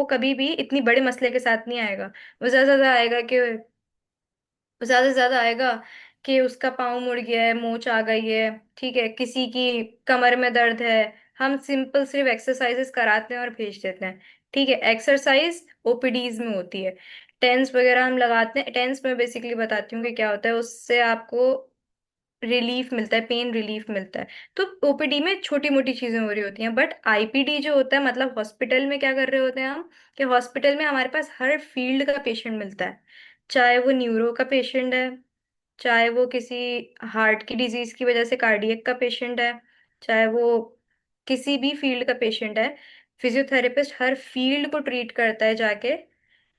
वो कभी भी इतनी बड़े मसले के साथ नहीं आएगा। वो ज्यादा से ज्यादा आएगा कि ज्यादा से ज्यादा आएगा कि उसका पाँव मुड़ गया है, मोच आ गई है, ठीक है, किसी की कमर में दर्द है। हम सिंपल सिर्फ एक्सरसाइजेस कराते हैं और भेज देते हैं। ठीक है, एक्सरसाइज ओपीडीज में होती है। टेंस वगैरह हम लगाते हैं। टेंस में बेसिकली बताती हूँ कि क्या होता है, उससे आपको रिलीफ मिलता है, पेन रिलीफ मिलता है। तो ओपीडी में छोटी मोटी चीजें हो रही होती हैं, बट आईपीडी जो होता है, मतलब हॉस्पिटल में क्या कर रहे होते हैं हम, कि हॉस्पिटल में हमारे पास हर फील्ड का पेशेंट मिलता है। चाहे वो न्यूरो का पेशेंट है, चाहे वो किसी हार्ट की डिजीज की वजह से कार्डियक का पेशेंट है, चाहे वो किसी भी फील्ड का पेशेंट है। फिजियोथेरेपिस्ट हर फील्ड को ट्रीट करता है जाके।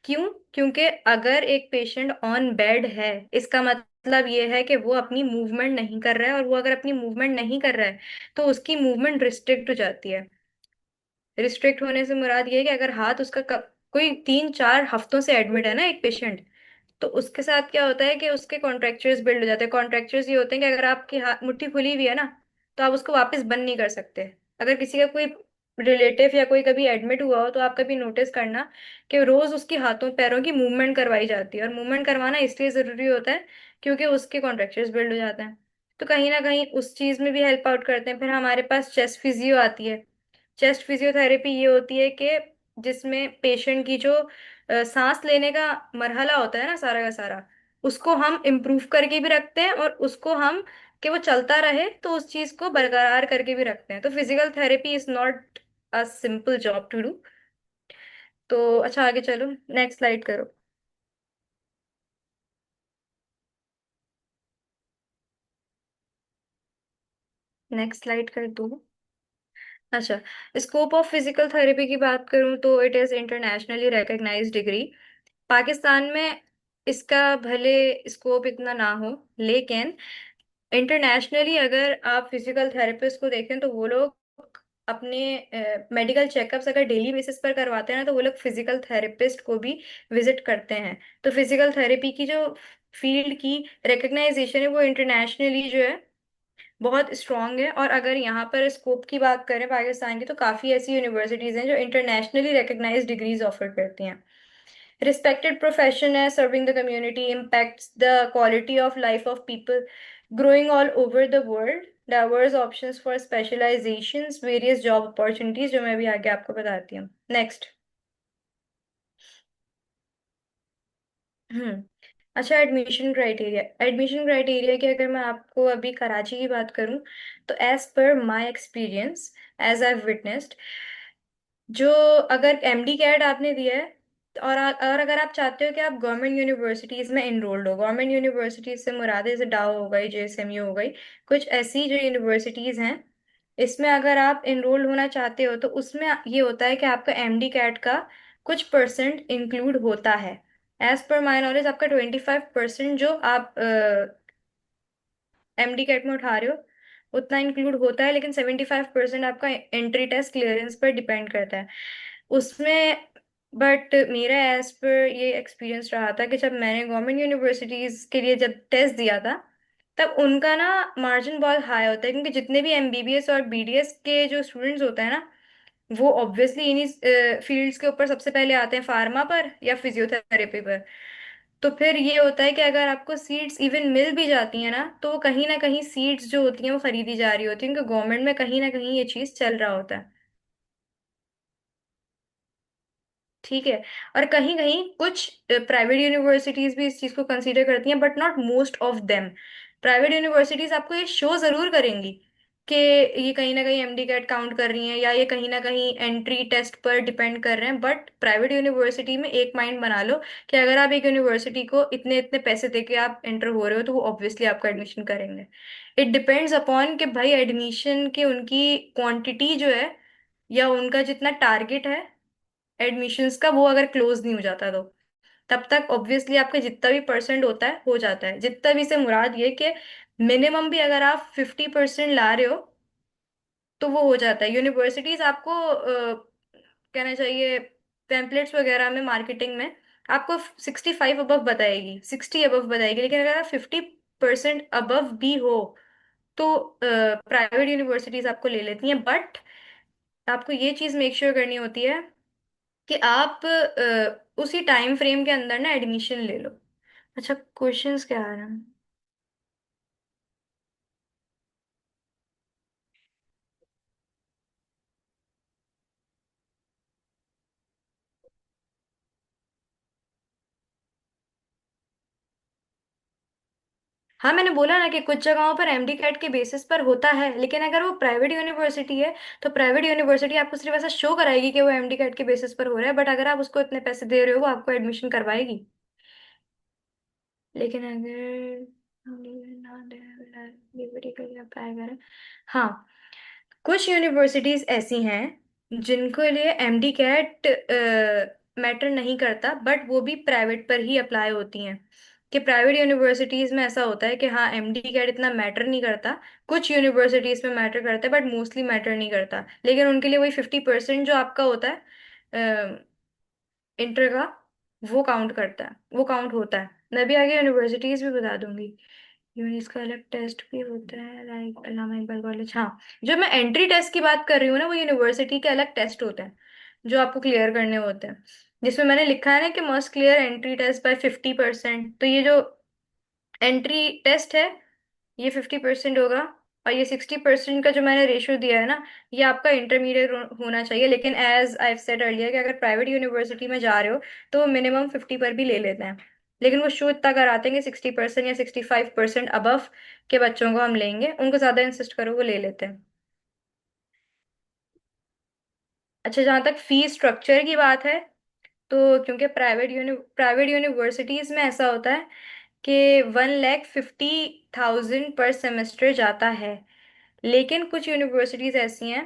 क्यों? क्योंकि अगर एक पेशेंट ऑन बेड है, इसका मतलब ये है कि वो अपनी मूवमेंट नहीं कर रहा है, और वो अगर अपनी मूवमेंट नहीं कर रहा है तो उसकी मूवमेंट रिस्ट्रिक्ट हो जाती है। रिस्ट्रिक्ट होने से मुराद ये है कि अगर हाथ उसका कोई 3-4 हफ्तों से एडमिट है ना एक पेशेंट, तो उसके साथ क्या होता है कि उसके कॉन्ट्रैक्चर्स बिल्ड हो जाते हैं। कॉन्ट्रैक्चर्स ये होते हैं कि अगर आपकी हाथ मुट्ठी खुली हुई है ना, तो आप उसको वापस बंद नहीं कर सकते। अगर किसी का कोई रिलेटिव या कोई कभी एडमिट हुआ हो, तो आप कभी नोटिस करना कि रोज उसकी हाथों पैरों की मूवमेंट करवाई जाती है। और मूवमेंट करवाना इसलिए जरूरी होता है क्योंकि उसके कॉन्ट्रैक्चर्स बिल्ड हो जाते हैं। तो कहीं ना कहीं उस चीज में भी हेल्प आउट करते हैं। फिर हमारे पास चेस्ट फिजियो आती है। चेस्ट फिजियोथेरेपी ये होती है कि जिसमें पेशेंट की जो सांस लेने का मरहला होता है ना, सारा का सारा, उसको हम इम्प्रूव करके भी रखते हैं, और उसको हम कि वो चलता रहे तो उस चीज को बरकरार करके भी रखते हैं। तो physical therapy is not a simple job to do. तो अच्छा, आगे चलो, नेक्स्ट स्लाइड करो। नेक्स्ट स्लाइड कर दो। अच्छा, स्कोप ऑफ फिजिकल थेरेपी की बात करूं तो it is internationally recognised degree. Pakistan में इसका भले स्कोप इतना ना हो, लेकिन इंटरनेशनली अगर आप फिजिकल थेरेपिस्ट को देखें तो वो लोग अपने मेडिकल चेकअप्स अगर डेली बेसिस पर करवाते हैं ना, तो वो लोग फिजिकल थेरेपिस्ट को भी विजिट करते हैं। तो फिजिकल थेरेपी की जो फील्ड की रिकग्नाइजेशन है वो इंटरनेशनली जो है बहुत स्ट्रांग है। और अगर यहाँ पर स्कोप की बात करें पाकिस्तान की, तो काफ़ी ऐसी यूनिवर्सिटीज़ हैं जो इंटरनेशनली रिकग्नाइज्ड डिग्रीज ऑफर करती हैं। Respected profession है, serving the community impacts the quality of life of people growing all over the world. Diverse options for specializations, various job opportunities, जो मैं भी आगे आपको बताती हूँ। नेक्स्ट। हम्म। अच्छा, एडमिशन क्राइटेरिया की अगर मैं आपको अभी कराची की बात करूं, तो as per my experience, as I witnessed, जो अगर एमडी कैट आपने दिया है, और अगर आप चाहते हो कि आप गवर्नमेंट यूनिवर्सिटीज में इनरोल्ड हो, गवर्नमेंट यूनिवर्सिटीज से मुराद है जैसे डाउ हो गई, जेएसएमयू हो गई, कुछ ऐसी जो यूनिवर्सिटीज हैं, इसमें अगर आप इनरोल्ड होना चाहते हो तो उसमें ये होता है कि आपका एमडी कैट का कुछ परसेंट इंक्लूड होता है। एज पर माई नॉलेज आपका 25% जो आप एमडी कैट में उठा रहे हो उतना इंक्लूड होता है, लेकिन 75% आपका एंट्री टेस्ट क्लियरेंस पर डिपेंड करता है उसमें। बट मेरा एज पर ये एक्सपीरियंस रहा था कि जब मैंने गवर्नमेंट यूनिवर्सिटीज के लिए जब टेस्ट दिया था, तब उनका ना मार्जिन बहुत हाई होता है, क्योंकि जितने भी एमबीबीएस और बीडीएस के जो स्टूडेंट्स होते हैं ना, वो ऑब्वियसली इन्हीं फील्ड्स के ऊपर सबसे पहले आते हैं, फार्मा पर या फिजियोथेरेपी पर। तो फिर ये होता है कि अगर आपको सीट्स इवन मिल भी जाती हैं ना, तो वो कहीं ना कहीं सीट्स जो होती हैं वो खरीदी जा रही होती हैं, क्योंकि गवर्नमेंट में कहीं ना कहीं ये चीज़ चल रहा होता है। ठीक है। और कहीं कहीं कुछ प्राइवेट यूनिवर्सिटीज भी इस चीज को कंसीडर करती हैं, but not most of them. Private universities आपको ये शो जरूर करेंगी कि ये कहीं ना कहीं एमडी कैट काउंट कर रही हैं, या ये कहीं ना कहीं एंट्री टेस्ट पर डिपेंड कर रहे हैं। बट प्राइवेट यूनिवर्सिटी में एक माइंड बना लो कि अगर आप एक यूनिवर्सिटी को इतने इतने पैसे देके आप एंटर हो रहे हो, तो वो ऑब्वियसली आपका एडमिशन करेंगे। इट डिपेंड्स अपॉन कि भाई एडमिशन की उनकी क्वांटिटी जो है, या उनका जितना टारगेट है एडमिशन्स का, वो अगर क्लोज नहीं हो जाता, तो तब तक ऑब्वियसली आपका जितना भी परसेंट होता है हो जाता है। जितना भी से मुराद ये कि मिनिमम भी अगर आप 50% ला रहे हो, तो वो हो जाता है। यूनिवर्सिटीज आपको कहना चाहिए टेम्पलेट्स वगैरह में, मार्केटिंग में आपको 65 अबव बताएगी, 60 अबव बताएगी, लेकिन अगर आप 50% अबव भी हो तो प्राइवेट यूनिवर्सिटीज आपको ले लेती हैं। बट आपको ये चीज़ मेक श्योर करनी होती है कि आप उसी टाइम फ्रेम के अंदर ना एडमिशन ले लो। अच्छा, क्वेश्चंस क्या आ रहे हैं? हाँ, मैंने बोला ना कि कुछ जगहों पर एमडी कैट के बेसिस पर होता है, लेकिन अगर वो प्राइवेट यूनिवर्सिटी है तो प्राइवेट यूनिवर्सिटी आपको सिर्फ ऐसा शो कराएगी कि वो एमडी कैट के बेसिस पर हो रहा है, बट अगर आप उसको इतने पैसे दे रहे हो वो आपको एडमिशन करवाएगी। लेकिन अगर हम ना लिबर्टी के लिए अप्लाई करें, हाँ, कुछ यूनिवर्सिटीज ऐसी हैं जिनको लिए एमडी कैट मैटर नहीं करता, बट वो भी प्राइवेट पर ही अप्लाई होती हैं। कि प्राइवेट यूनिवर्सिटीज में ऐसा होता है कि हाँ, एमडी कैट इतना मैटर नहीं करता। कुछ यूनिवर्सिटीज में मैटर करता है बट मोस्टली मैटर नहीं करता, लेकिन उनके लिए वही 50% जो आपका होता है इंटर का, वो काउंट करता है, वो काउंट होता है। मैं भी आगे यूनिवर्सिटीज भी बता दूंगी। यूनिस का अलग टेस्ट भी होता है, लाइक अल्लामा इकबाल कॉलेज, हाँ। जो मैं एंट्री टेस्ट की बात कर रही हूँ ना, वो यूनिवर्सिटी के अलग टेस्ट होते हैं जो आपको क्लियर करने होते हैं, जिसमें मैंने लिखा है ना कि must clear entry test by 50%। तो ये जो एंट्री टेस्ट है, ये 50% होगा। और ये 60% का जो मैंने रेशियो दिया है ना, ये आपका इंटरमीडिएट होना चाहिए। लेकिन एज आई सेड अर्लियर कि अगर प्राइवेट यूनिवर्सिटी में जा रहे हो तो वो मिनिमम 50 पर भी ले लेते हैं। लेकिन वो शो इतना कराते हैं कि 60% या 65% अबव के बच्चों को हम लेंगे, उनको ज्यादा इंसिस्ट करो वो ले लेते हैं। अच्छा, जहाँ तक फीस स्ट्रक्चर की बात है, तो क्योंकि प्राइवेट यूनिवर्सिटीज में ऐसा होता है कि 1,50,000 पर सेमेस्टर जाता है। लेकिन कुछ यूनिवर्सिटीज ऐसी हैं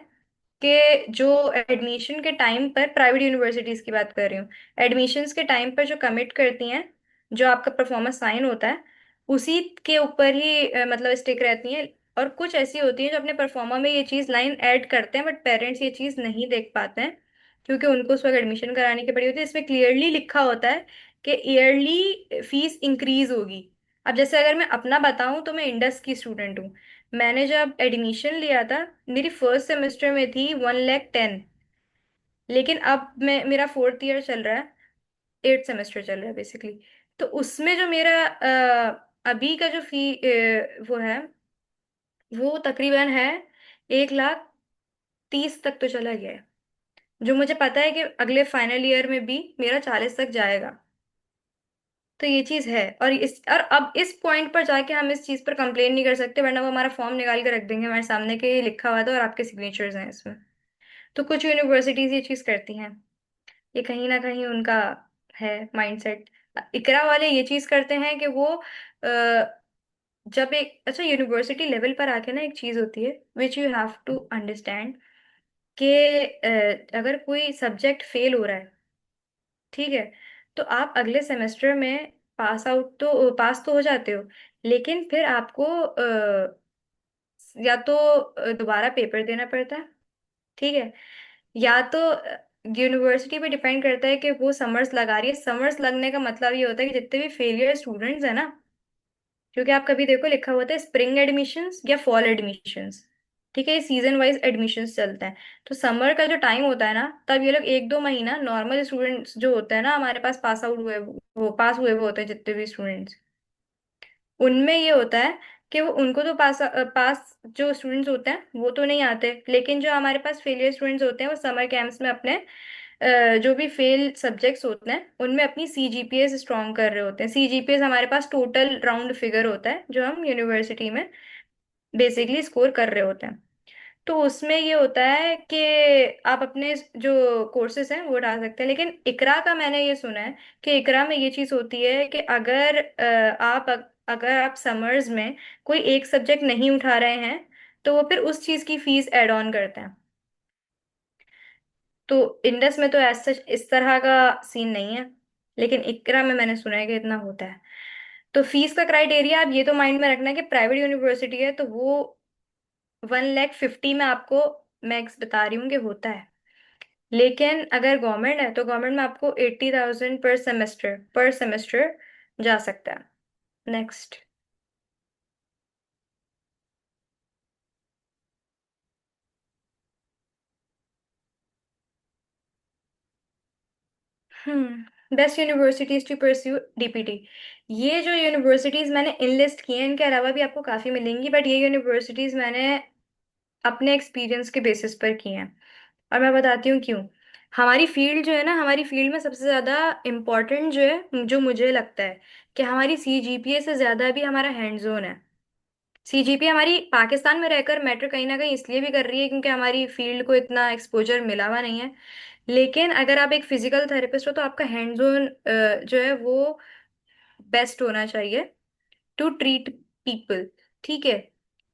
कि जो एडमिशन के टाइम पर, प्राइवेट यूनिवर्सिटीज की बात कर रही हूँ, एडमिशन्स के टाइम पर जो कमिट करती हैं, जो आपका परफॉर्मेंस साइन होता है उसी के ऊपर ही मतलब स्टिक रहती हैं। और कुछ ऐसी होती हैं जो अपने परफॉर्मा में ये चीज़ लाइन ऐड करते हैं, बट पेरेंट्स ये चीज़ नहीं देख पाते हैं क्योंकि उनको उस वक्त एडमिशन कराने की पड़ी होती है। इसमें क्लियरली लिखा होता है कि ईयरली फीस इंक्रीज होगी। अब जैसे अगर मैं अपना बताऊं तो मैं इंडस की स्टूडेंट हूँ। मैंने जब एडमिशन लिया था, मेरी फर्स्ट सेमेस्टर में थी 1,10,000। लेकिन अब मैं, मेरा फोर्थ ईयर चल रहा है, एट सेमेस्टर चल रहा है बेसिकली। तो उसमें जो मेरा अभी का जो फी वो है, वो तकरीबन है 1,30,000 तक तो चला गया है। जो मुझे पता है कि अगले फाइनल ईयर में भी मेरा 40 तक जाएगा। तो ये चीज है। और अब इस पॉइंट पर जाके हम इस चीज पर कंप्लेन नहीं कर सकते, वरना वो हमारा फॉर्म निकाल के रख देंगे हमारे सामने के ये लिखा हुआ था और आपके सिग्नेचर्स हैं इसमें। तो कुछ यूनिवर्सिटीज ये चीज करती हैं, ये कहीं ना कहीं उनका है माइंडसेट। इकरा वाले ये चीज करते हैं कि वो जब एक, अच्छा, यूनिवर्सिटी लेवल पर आके ना एक चीज होती है which you have to understand कि अगर कोई सब्जेक्ट फेल हो रहा है, ठीक है, तो आप अगले सेमेस्टर में पास तो हो जाते हो। लेकिन फिर आपको या तो दोबारा पेपर देना पड़ता है, ठीक है, या तो यूनिवर्सिटी पे डिपेंड करता है कि वो समर्स लगा रही है। समर्स लगने का मतलब ये होता है कि जितने भी फेलियर स्टूडेंट्स हैं ना, क्योंकि आप कभी देखो लिखा होता है स्प्रिंग एडमिशन्स या फॉल एडमिशन्स, ठीक है, ये सीजन वाइज एडमिशन्स चलते हैं। तो समर का जो टाइम होता है ना, तब ये लोग 1-2 महीना, नॉर्मल स्टूडेंट्स जो होते हैं ना हमारे पास, पास आउट हुए, वो पास हुए वो होते हैं जितने भी स्टूडेंट्स, उनमें ये होता है कि वो, उनको तो पास जो स्टूडेंट्स होते हैं वो तो नहीं आते, लेकिन जो हमारे पास फेलियर स्टूडेंट्स होते हैं वो समर कैंप्स में अपने जो भी फेल सब्जेक्ट्स होते हैं उनमें अपनी सीजीपीएस स्ट्रॉन्ग कर रहे होते हैं। सीजीपीएस हमारे पास टोटल राउंड फिगर होता है जो हम यूनिवर्सिटी में बेसिकली स्कोर कर रहे होते हैं। तो उसमें ये होता है कि आप अपने जो कोर्सेज हैं वो उठा सकते हैं। लेकिन इकरा का मैंने ये सुना है कि इकरा में ये चीज़ होती है कि अगर आप समर्स में कोई एक सब्जेक्ट नहीं उठा रहे हैं तो वो फिर उस चीज़ की फीस ऐड ऑन करते हैं। तो इंडस में तो ऐसा इस तरह का सीन नहीं है, लेकिन इकरा में मैंने सुना है कि इतना होता है। तो फीस का क्राइटेरिया आप ये तो माइंड में रखना है कि प्राइवेट यूनिवर्सिटी है तो वो 1,50,000 में आपको मैक्स बता रही हूँ कि होता है। लेकिन अगर गवर्नमेंट है तो गवर्नमेंट में आपको 80,000 पर सेमेस्टर जा सकता है। Next. Best universities to pursue DPT. ये जो यूनिवर्सिटीज मैंने इनलिस्ट की हैं, इनके अलावा भी आपको काफ़ी मिलेंगी, बट ये यूनिवर्सिटीज मैंने अपने एक्सपीरियंस के बेसिस पर की हैं। और मैं बताती हूँ क्यों। हमारी फील्ड जो है ना, हमारी फील्ड में सबसे ज़्यादा इम्पोर्टेंट जो है, जो मुझे लगता है कि हमारी सीजीपीए से ज़्यादा भी हमारा हैंड्स ऑन है। सीजीपीए हमारी पाकिस्तान में रहकर मैटर कहीं ना कहीं इसलिए भी कर रही है क्योंकि हमारी फील्ड को इतना एक्सपोजर मिला हुआ नहीं है। लेकिन अगर आप एक फिजिकल थेरेपिस्ट हो तो आपका हैंड्स ऑन जो है वो बेस्ट होना चाहिए टू ट्रीट पीपल। ठीक है।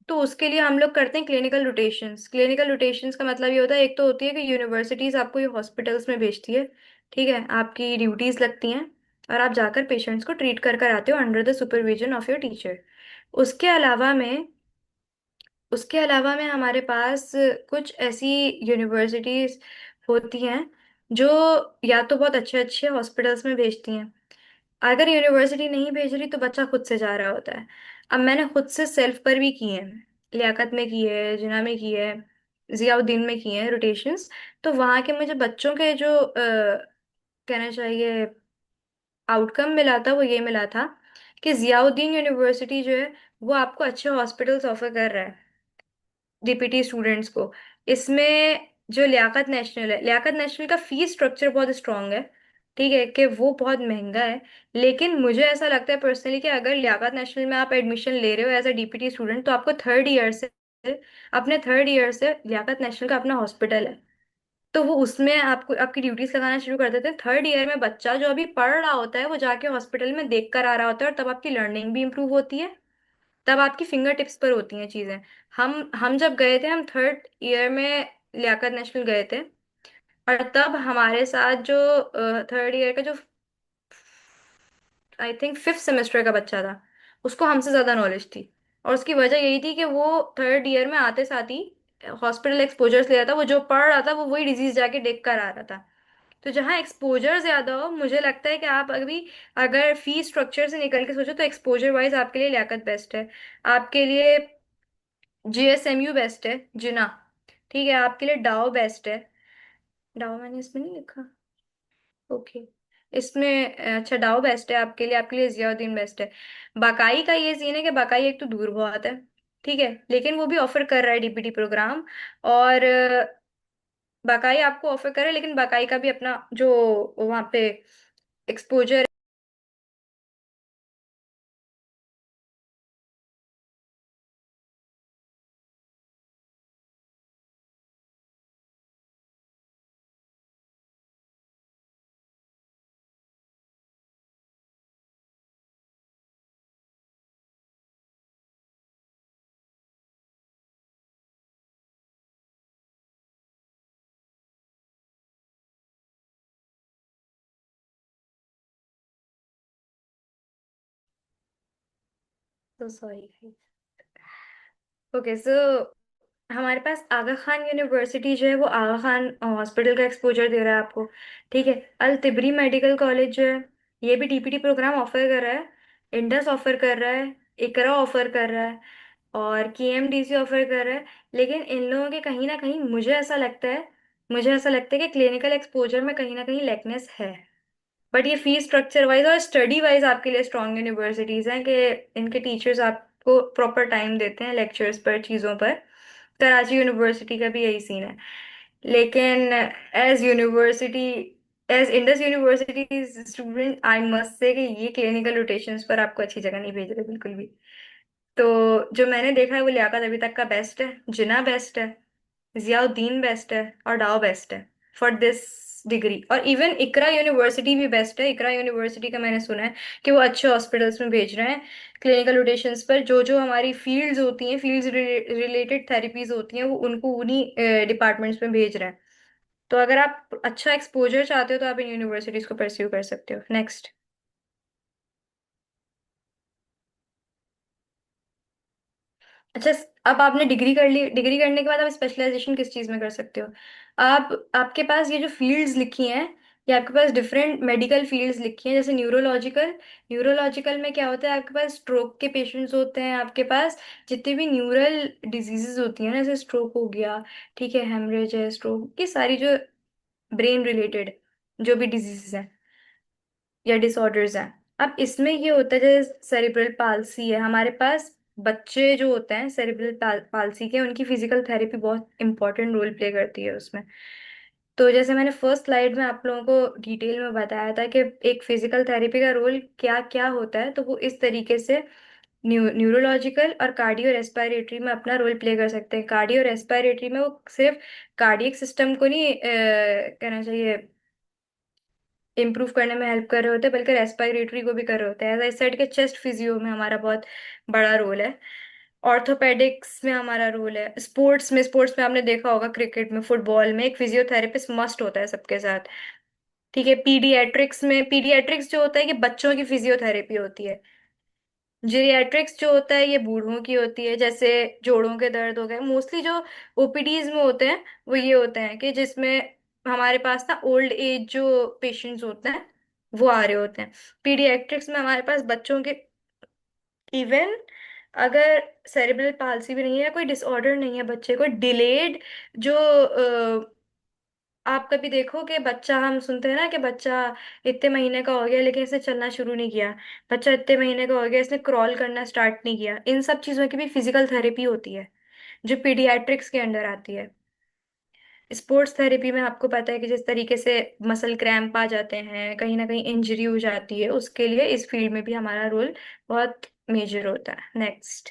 तो उसके लिए हम लोग करते हैं क्लिनिकल रोटेशंस। क्लिनिकल रोटेशंस का मतलब ये होता है, एक तो होती है कि यूनिवर्सिटीज आपको ये हॉस्पिटल्स में भेजती है। ठीक है, आपकी ड्यूटीज लगती हैं और आप जाकर पेशेंट्स को ट्रीट कर कर आते हो under the supervision of your teacher. उसके अलावा में उसके अलावा में हमारे पास कुछ ऐसी यूनिवर्सिटीज होती हैं जो या तो बहुत अच्छे अच्छे हॉस्पिटल्स में भेजती हैं। अगर यूनिवर्सिटी नहीं भेज रही तो बच्चा खुद से जा रहा होता है। अब मैंने खुद से सेल्फ पर भी की है, लियाकत में की है, जिना में की है, जियाउद्दीन में की है रोटेशंस। तो वहाँ के मुझे बच्चों के जो कहना चाहिए आउटकम मिला था वो ये मिला था कि जियाउद्दीन यूनिवर्सिटी जो है वो आपको अच्छे हॉस्पिटल्स ऑफर कर रहा है डीपीटी स्टूडेंट्स को। इसमें जो लियाकत नेशनल है, लियाकत नेशनल का फीस स्ट्रक्चर बहुत स्ट्रांग है। ठीक है कि वो बहुत महंगा है। लेकिन मुझे ऐसा लगता है पर्सनली कि अगर लियाकत नेशनल में आप एडमिशन ले रहे हो एज अ डीपीटी स्टूडेंट तो आपको थर्ड ईयर से अपने थर्ड ईयर से लियाकत नेशनल का अपना हॉस्पिटल है। तो वो उसमें आपको आपकी ड्यूटीज लगाना शुरू कर देते हैं। थर्ड ईयर में बच्चा जो अभी पढ़ रहा होता है वो जाके हॉस्पिटल में देख कर आ रहा होता है और तब आपकी लर्निंग भी इम्प्रूव होती है। तब आपकी फिंगर टिप्स पर होती हैं चीजें। हम जब गए थे, हम थर्ड ईयर में लियाकत नेशनल गए थे। और तब हमारे साथ जो थर्ड ईयर का जो आई थिंक फिफ्थ सेमेस्टर का बच्चा था, उसको हमसे ज्यादा नॉलेज थी। और उसकी वजह यही थी कि वो थर्ड ईयर में आते साथ ही हॉस्पिटल एक्सपोजर्स ले रहा था। वो जो पढ़ रहा था वो वही डिजीज जाके देख कर आ रहा था। तो जहाँ एक्सपोजर ज्यादा हो, मुझे लगता है कि आप अभी अगर फी स्ट्रक्चर से निकल के सोचो तो एक्सपोजर वाइज आपके लिए लियाकत बेस्ट है। आपके लिए जीएसएमयू बेस्ट है, जिना। ठीक है, आपके लिए डाओ बेस्ट है। डाओ मैंने इसमें नहीं लिखा। ओके। इसमें अच्छा डाओ बेस्ट है आपके लिए, आपके लिए जियाउद्दीन बेस्ट है। बाकाई का ये सीन है कि बाकाई एक तो दूर बहुत है। ठीक है, लेकिन वो भी ऑफर कर रहा है डीपीटी प्रोग्राम। और बाकाई आपको ऑफर कर रहा है, लेकिन बाकाई का भी अपना जो वहाँ पे एक्सपोजर। तो सॉरी। ओके सो हमारे पास आगा खान यूनिवर्सिटी जो है वो आगा खान हॉस्पिटल का एक्सपोजर दे रहा है आपको। ठीक है। अल तिबरी मेडिकल कॉलेज जो है ये भी डीपीटी प्रोग्राम ऑफर कर रहा है। इंडस ऑफर कर रहा है। इकरा ऑफर कर रहा है। और केएमडीसी ऑफर कर रहा है। लेकिन इन लोगों के कहीं ना कहीं मुझे ऐसा लगता है कि क्लिनिकल एक्सपोजर में कहीं ना कहीं लेकनेस है। बट ये फीस स्ट्रक्चर वाइज और स्टडी वाइज आपके लिए स्ट्रॉन्ग यूनिवर्सिटीज हैं कि इनके टीचर्स आपको प्रॉपर टाइम देते हैं लेक्चर्स पर, चीज़ों पर। कराची यूनिवर्सिटी का भी यही सीन है। लेकिन as university as Indus university student I must say कि ये क्लिनिकल रोटेशंस पर आपको अच्छी जगह नहीं भेज रहे बिल्कुल भी। तो जो मैंने देखा है वो लियाकत अभी तक का बेस्ट है, जिना बेस्ट है, जियाउद्दीन बेस्ट है और डाओ बेस्ट है फॉर दिस डिग्री। और इवन इकरा यूनिवर्सिटी भी बेस्ट है। इकरा यूनिवर्सिटी का मैंने सुना है कि वो अच्छे हॉस्पिटल्स में भेज रहे हैं क्लिनिकल रोटेशंस पर। जो जो हमारी फील्ड्स होती हैं, फील्ड्स रिलेटेड थेरेपीज होती हैं, वो उनको उन्हीं डिपार्टमेंट्स में भेज रहे हैं। तो अगर आप अच्छा एक्सपोजर चाहते हो तो आप इन यूनिवर्सिटीज को परस्यू कर सकते हो। नेक्स्ट। अच्छा, अब आपने डिग्री कर ली, डिग्री करने के बाद आप स्पेशलाइजेशन किस चीज़ में कर सकते हो? आप आपके पास ये जो फील्ड्स लिखी हैं, ये आपके पास डिफरेंट मेडिकल फील्ड्स लिखी हैं, जैसे न्यूरोलॉजिकल। न्यूरोलॉजिकल में क्या होता है, आपके पास स्ट्रोक के पेशेंट्स होते हैं, आपके पास जितने भी न्यूरल डिजीजेस होती हैं ना, जैसे स्ट्रोक हो गया, ठीक है, हेमरेज है, स्ट्रोक, ये सारी जो ब्रेन रिलेटेड। जो भी डिजीजेस हैं या डिसऑर्डर्स हैं। अब इसमें ये होता है, जैसे सेरिब्रल पाल्सी है हमारे पास, बच्चे जो होते हैं सेरिब्रल पाल्सी के, उनकी फिजिकल थेरेपी बहुत इंपॉर्टेंट रोल प्ले करती है उसमें। तो जैसे मैंने फर्स्ट स्लाइड में आप लोगों को डिटेल में बताया था कि एक फिजिकल थेरेपी का रोल क्या क्या होता है, तो वो इस तरीके से न्यूरोलॉजिकल और कार्डियो रेस्पिरेटरी में अपना रोल प्ले कर सकते हैं। कार्डियो रेस्पिरेटरी में वो सिर्फ कार्डियक सिस्टम को नहीं कहना चाहिए इम्प्रूव करने में हेल्प कर रहे होते हैं, बल्कि रेस्पिरेटरी को भी कर रहे होते हैं। एज आई सेड के चेस्ट फिजियो में हमारा बहुत बड़ा रोल है। ऑर्थोपेडिक्स में हमारा रोल है। स्पोर्ट्स में आपने देखा होगा, क्रिकेट में, फुटबॉल में एक फिजियोथेरेपिस्ट मस्ट होता है सबके साथ। ठीक है, पीडियाट्रिक्स जो होता है कि बच्चों की फिजियोथेरेपी होती है। जीरियाट्रिक्स जो होता है ये बूढ़ों की होती है, जैसे जोड़ों के दर्द हो गए। मोस्टली जो ओपीडीज में होते हैं वो ये होते हैं कि जिसमें हमारे पास ना ओल्ड एज जो पेशेंट्स होते हैं वो आ रहे होते हैं। पीडियाट्रिक्स में हमारे पास बच्चों के, इवन अगर सेरिब्रल पाल्सी भी नहीं है, कोई डिसऑर्डर नहीं है, बच्चे को डिलेड जो आप कभी देखो कि बच्चा, हम सुनते हैं ना कि बच्चा इतने महीने का हो गया लेकिन इसने चलना शुरू नहीं किया, बच्चा इतने महीने का हो गया इसने क्रॉल करना स्टार्ट नहीं किया, इन सब चीज़ों की भी फिजिकल थेरेपी होती है जो पीडियाट्रिक्स के अंडर आती है। स्पोर्ट्स थेरेपी में आपको पता है कि जिस तरीके से मसल क्रैम्प आ जाते हैं, कहीं ना कहीं इंजरी हो जाती है, उसके लिए इस फील्ड में भी हमारा रोल बहुत मेजर होता है। नेक्स्ट,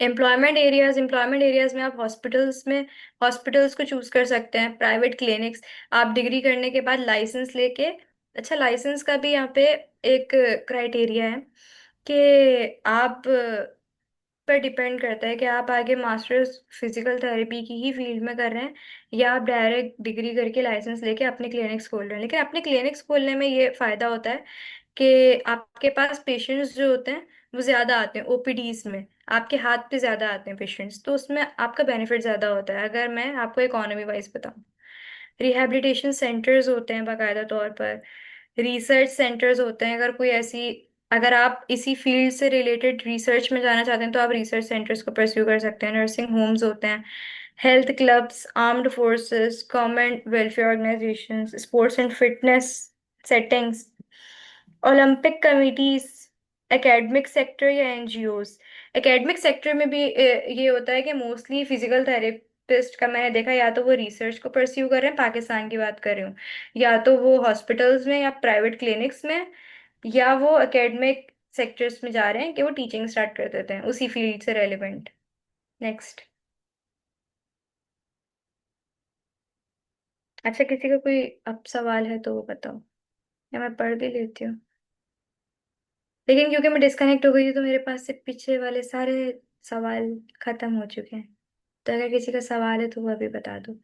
एम्प्लॉयमेंट एरियाज में आप हॉस्पिटल्स को चूज कर सकते हैं, प्राइवेट क्लिनिक्स। आप डिग्री करने के बाद लाइसेंस लेके, अच्छा लाइसेंस का भी यहाँ पे एक क्राइटेरिया है कि आप पर डिपेंड करता है कि आप आगे मास्टर्स फिजिकल थेरेपी की ही फील्ड में कर रहे हैं या आप डायरेक्ट डिग्री करके लाइसेंस लेके अपने क्लिनिक्स खोल रहे हैं। लेकिन अपने क्लिनिक्स खोलने में ये फायदा होता है कि आपके पास पेशेंट्स जो होते हैं वो ज्यादा आते हैं ओपीडीज में, आपके हाथ पे ज्यादा आते हैं पेशेंट्स, तो उसमें आपका बेनिफिट ज्यादा होता है। अगर मैं आपको इकोनॉमी वाइज बताऊं, रिहैबिलिटेशन सेंटर्स होते हैं बाकायदा तौर पर, रिसर्च सेंटर्स होते हैं। अगर आप इसी फील्ड से रिलेटेड रिसर्च में जाना चाहते हैं तो आप रिसर्च सेंटर्स को परस्यू कर सकते हैं। नर्सिंग होम्स होते हैं, health clubs, armed forces, government welfare organisations, sports and fitness settings, Olympic committees, academic sector या एनजीओज। एकेडमिक सेक्टर में भी ये होता है कि मोस्टली फिजिकल थेरेपिस्ट का मैंने देखा, या तो वो रिसर्च को परस्यू कर रहे हैं, पाकिस्तान की बात कर रही हूँ, या तो वो हॉस्पिटल्स में या प्राइवेट क्लिनिक्स में, या वो एकेडमिक सेक्टर्स में जा रहे हैं कि वो टीचिंग स्टार्ट कर देते हैं उसी फील्ड से रेलिवेंट। नेक्स्ट, अच्छा किसी का कोई अब सवाल है तो वो बताओ, या मैं पढ़ भी लेती हूँ। लेकिन क्योंकि मैं डिस्कनेक्ट हो गई थी तो मेरे पास से पीछे वाले सारे सवाल खत्म हो चुके हैं। तो अगर किसी का सवाल है तो वो अभी बता दो।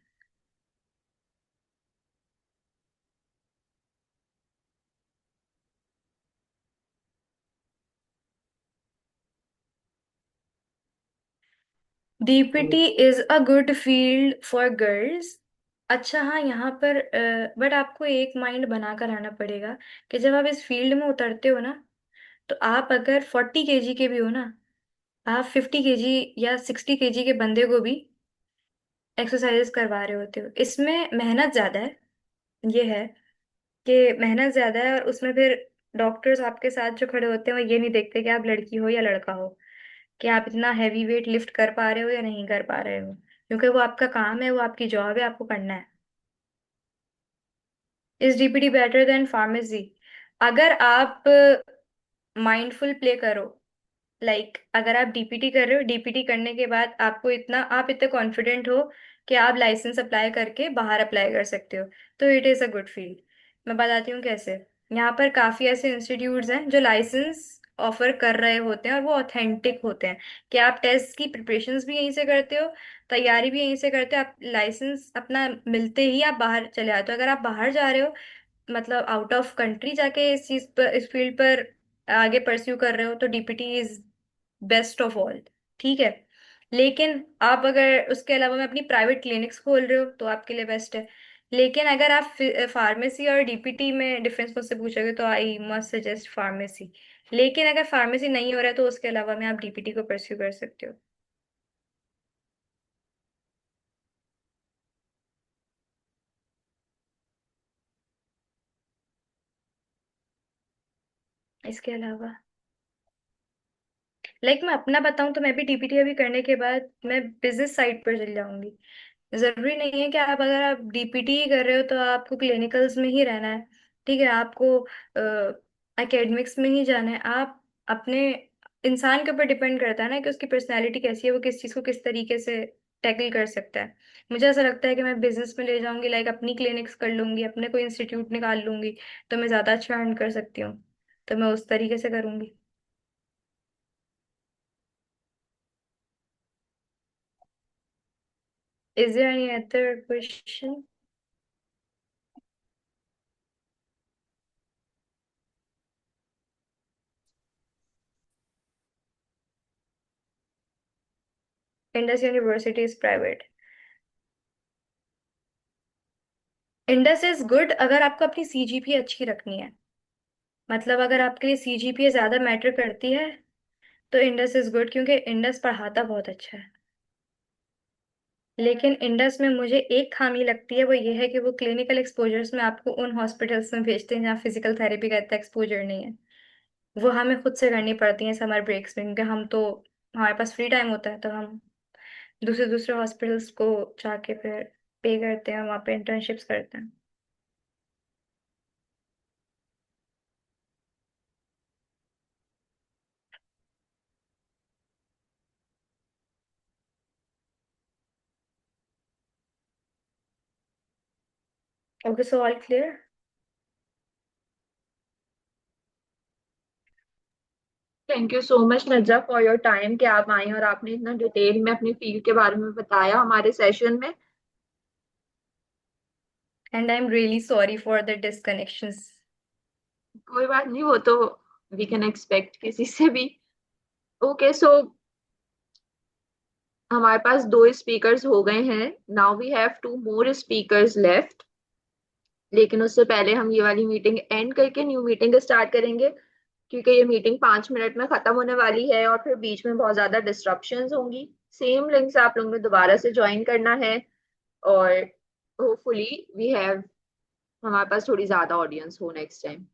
DPT is a good field for girls. अच्छा हाँ, यहाँ पर बट आपको एक माइंड बनाकर आना पड़ेगा कि जब आप इस फील्ड में उतरते हो ना, तो आप अगर 40 केजी के भी हो ना, आप 50 केजी या 60 केजी के बंदे को भी एक्सरसाइज करवा रहे होते हो। इसमें मेहनत ज्यादा है, ये है कि मेहनत ज्यादा है। और उसमें फिर डॉक्टर्स आपके साथ जो खड़े होते हैं वो ये नहीं देखते कि आप लड़की हो या लड़का हो, कि आप इतना हैवी वेट लिफ्ट कर पा रहे हो या नहीं कर पा रहे हो, क्योंकि वो आपका काम है, वो आपकी जॉब है, आपको करना है। Is DPT better than pharmacy? अगर आप माइंडफुल प्ले करो, अगर आप डीपीटी कर रहे हो, डीपीटी करने के बाद आप इतने कॉन्फिडेंट हो कि आप लाइसेंस अप्लाई करके बाहर अप्लाई कर सकते हो, तो it is a good field. मैं बताती हूँ कैसे। यहाँ पर काफ़ी ऐसे इंस्टीट्यूट्स हैं जो लाइसेंस ऑफर कर रहे होते हैं और वो ऑथेंटिक होते हैं, कि आप टेस्ट की प्रिपरेशंस भी यहीं से करते हो, तैयारी भी यहीं से करते हो, आप लाइसेंस अपना मिलते ही आप बाहर चले आते हो। अगर आप बाहर जा रहे हो, मतलब आउट ऑफ कंट्री जाके इस फील्ड पर आगे परस्यू कर रहे हो, तो DPT is best of all. ठीक है, लेकिन आप अगर उसके अलावा में अपनी प्राइवेट क्लिनिक्स खोल रहे हो तो आपके लिए बेस्ट है। लेकिन अगर आप फार्मेसी और डीपीटी में डिफरेंस मुझसे पूछोगे तो आई मस्ट सजेस्ट फार्मेसी। लेकिन अगर फार्मेसी नहीं हो रहा है तो उसके अलावा में आप डीपीटी को परस्यू कर सकते हो। इसके अलावा मैं अपना बताऊं तो मैं भी डीपीटी अभी करने के बाद मैं बिजनेस साइड पर चल जाऊंगी। जरूरी नहीं है कि आप, अगर आप डीपीटी ही कर रहे हो तो आपको क्लिनिकल्स में ही रहना है। ठीक है, आपको एकेडमिक्स में ही जाना है। आप अपने इंसान के ऊपर डिपेंड करता है ना कि उसकी पर्सनैलिटी कैसी है, वो किस चीज़ को किस तरीके से टैकल कर सकता है। मुझे ऐसा लगता है कि मैं बिजनेस में ले जाऊंगी, अपनी क्लिनिक्स कर लूंगी, अपने कोई इंस्टीट्यूट निकाल लूंगी, तो मैं ज़्यादा अच्छा अर्न कर सकती हूँ। तो मैं उस तरीके से करूंगी। Is there any other question? Indus University is private. Indus is good अगर आपको अपनी सीजीपीए अच्छी रखनी है। अगर आपके लिए सीजीपीए ज्यादा मैटर करती है तो इंडस इज गुड, क्योंकि इंडस पढ़ाता बहुत अच्छा है। लेकिन इंडस में मुझे एक खामी लगती है, वो ये है कि वो क्लिनिकल एक्सपोजर्स में आपको उन हॉस्पिटल्स में भेजते हैं जहाँ फिजिकल थेरेपी का इतना एक्सपोजर नहीं है। वो हमें खुद से करनी पड़ती है समर ब्रेक्स में, क्योंकि हम तो, हमारे पास फ्री टाइम होता है तो हम दूसरे दूसरे हॉस्पिटल्स को जाके फिर पे करते हैं, वहाँ पे इंटर्नशिप्स करते हैं। Okay, so all clear. Thank you so much नजा फॉर योर टाइम, कि आप आई और आपने इतना डिटेल में अपनी फील्ड के बारे में बताया हमारे सेशन में। And I am really sorry for the disconnections. कोई बात नहीं, वो तो वी कैन एक्सपेक्ट किसी से भी। ओके सो हमारे पास दो स्पीकर्स हो गए हैं। Now we have two more speakers left. लेकिन उससे पहले हम ये वाली मीटिंग एंड करके न्यू मीटिंग स्टार्ट करेंगे, क्योंकि ये मीटिंग 5 मिनट में खत्म होने वाली है और फिर बीच में बहुत ज्यादा डिस्ट्रप्शंस होंगी। सेम लिंक से आप लोगों ने दोबारा से ज्वाइन करना है। और होपफुली वी हैव, हमारे पास थोड़ी ज्यादा ऑडियंस हो नेक्स्ट टाइम।